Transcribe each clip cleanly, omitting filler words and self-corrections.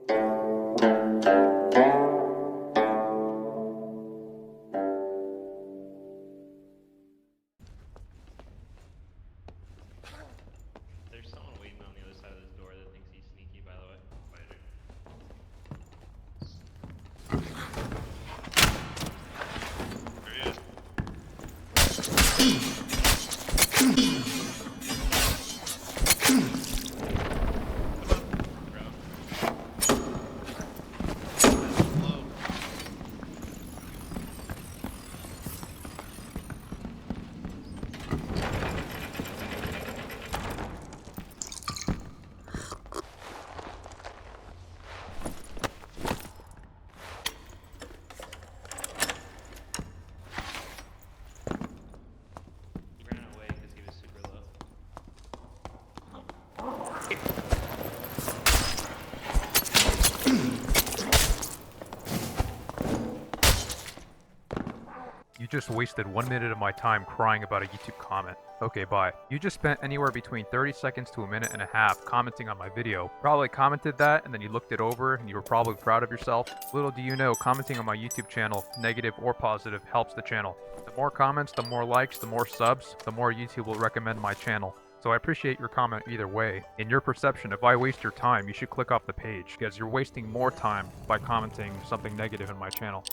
There's someone waiting on the other side of this door that thinks he's sneaky, by the way. There he is. You just wasted 1 minute of my time crying about a YouTube comment. Okay, bye. You just spent anywhere between 30 seconds to a minute and a half commenting on my video. Probably commented that and then you looked it over and you were probably proud of yourself. Little do you know, commenting on my YouTube channel, negative or positive, helps the channel. The more comments, the more likes, the more subs, the more YouTube will recommend my channel. So I appreciate your comment either way. In your perception, if I waste your time, you should click off the page, because you're wasting more time by commenting something negative in my channel.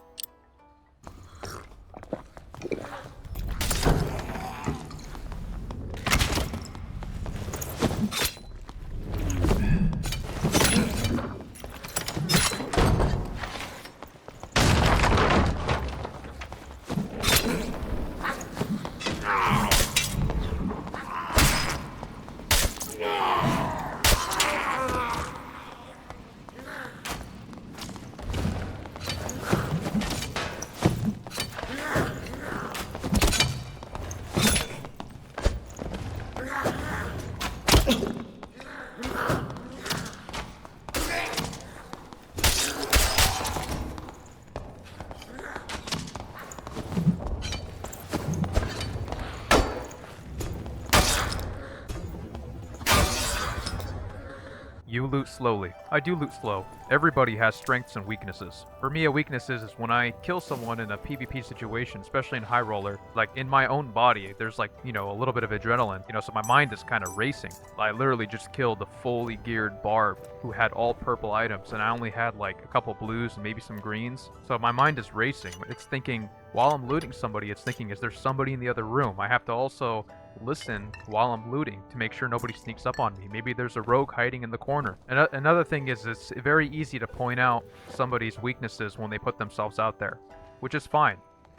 You loot slowly. I do loot slow. Everybody has strengths and weaknesses. For me, a weakness is when I kill someone in a PvP situation, especially in High Roller, like in my own body, there's like, you know, a little bit of adrenaline, you know, so my mind is kind of racing. I literally just killed the fully geared Barb who had all purple items and I only had like a couple blues and maybe some greens. So my mind is racing. It's thinking, while I'm looting somebody, it's thinking, is there somebody in the other room? I have to also listen while I'm looting to make sure nobody sneaks up on me. Maybe there's a rogue hiding in the corner. And another thing is it's very easy to point out somebody's weaknesses when they put themselves out there, which is fine.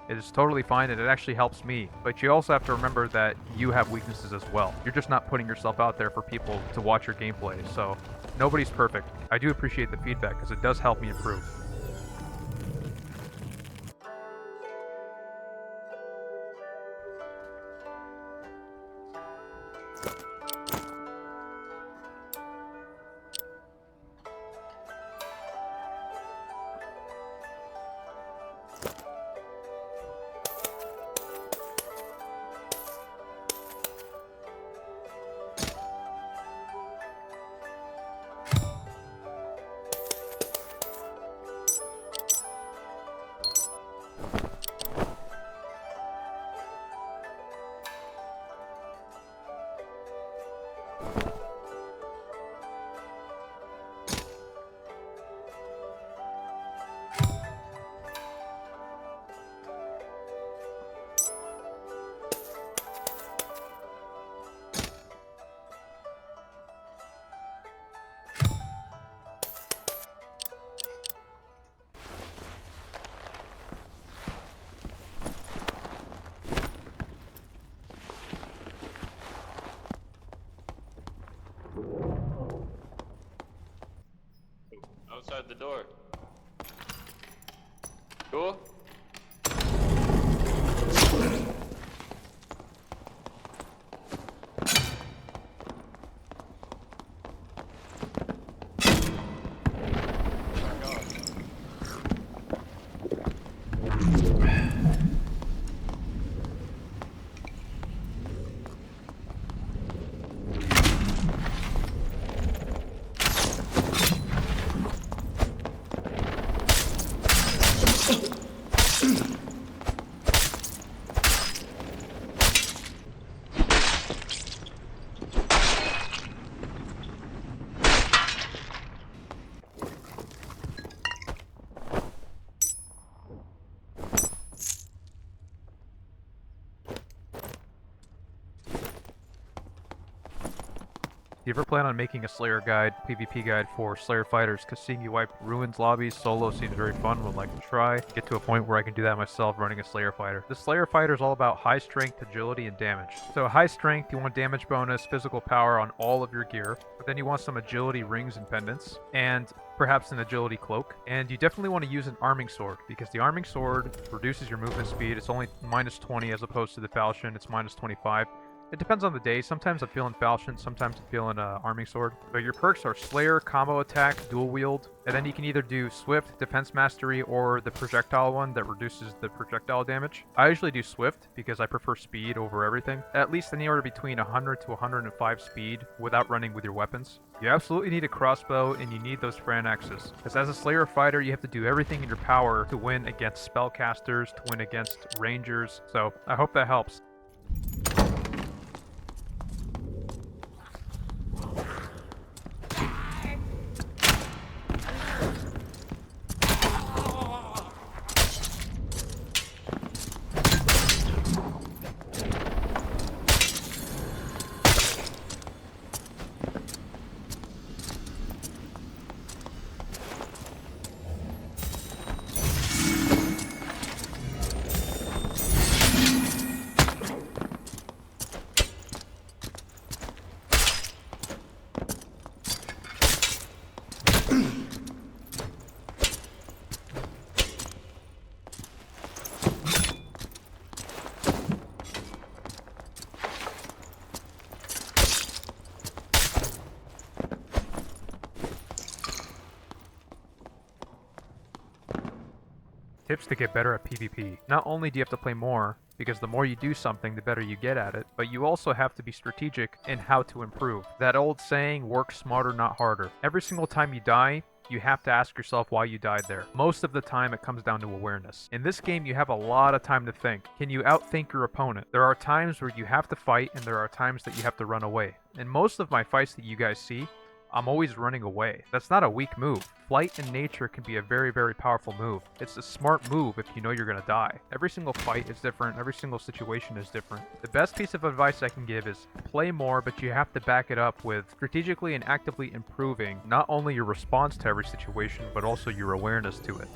It is totally fine and it actually helps me. But you also have to remember that you have weaknesses as well. You're just not putting yourself out there for people to watch your gameplay. So nobody's perfect. I do appreciate the feedback because it does help me improve. Outside the door. Cool? you ever plan on making a Slayer guide, PvP guide for Slayer fighters? Because seeing you wipe ruins lobbies solo seems very fun. Would like to try. Get to a point where I can do that myself running a Slayer fighter. The Slayer fighter is all about high strength, agility, and damage. So high strength, you want damage bonus, physical power on all of your gear, but then you want some agility rings and pendants, and perhaps an agility cloak. And you definitely want to use an arming sword, because the arming sword reduces your movement speed. It's only minus 20 as opposed to the Falchion, it's minus 25. It depends on the day. Sometimes I'm feeling Falchion, sometimes I'm feeling Arming Sword. But your perks are Slayer, Combo Attack, Dual Wield, and then you can either do Swift, Defense Mastery, or the projectile one that reduces the projectile damage. I usually do Swift because I prefer speed over everything. At least anywhere between 100 to 105 speed without running with your weapons. You absolutely need a crossbow and you need those Fran axes. Because as a Slayer fighter, you have to do everything in your power to win against spellcasters, to win against rangers. So I hope that helps. Tips to get better at PvP. Not only do you have to play more, because the more you do something, the better you get at it, but you also have to be strategic in how to improve. That old saying, work smarter, not harder. Every single time you die, you have to ask yourself why you died there. Most of the time, it comes down to awareness. In this game, you have a lot of time to think. Can you outthink your opponent? There are times where you have to fight, and there are times that you have to run away. In most of my fights that you guys see, I'm always running away. That's not a weak move. Flight in nature can be a very, very powerful move. It's a smart move if you know you're gonna die. Every single fight is different, every single situation is different. The best piece of advice I can give is play more, but you have to back it up with strategically and actively improving not only your response to every situation, but also your awareness to it.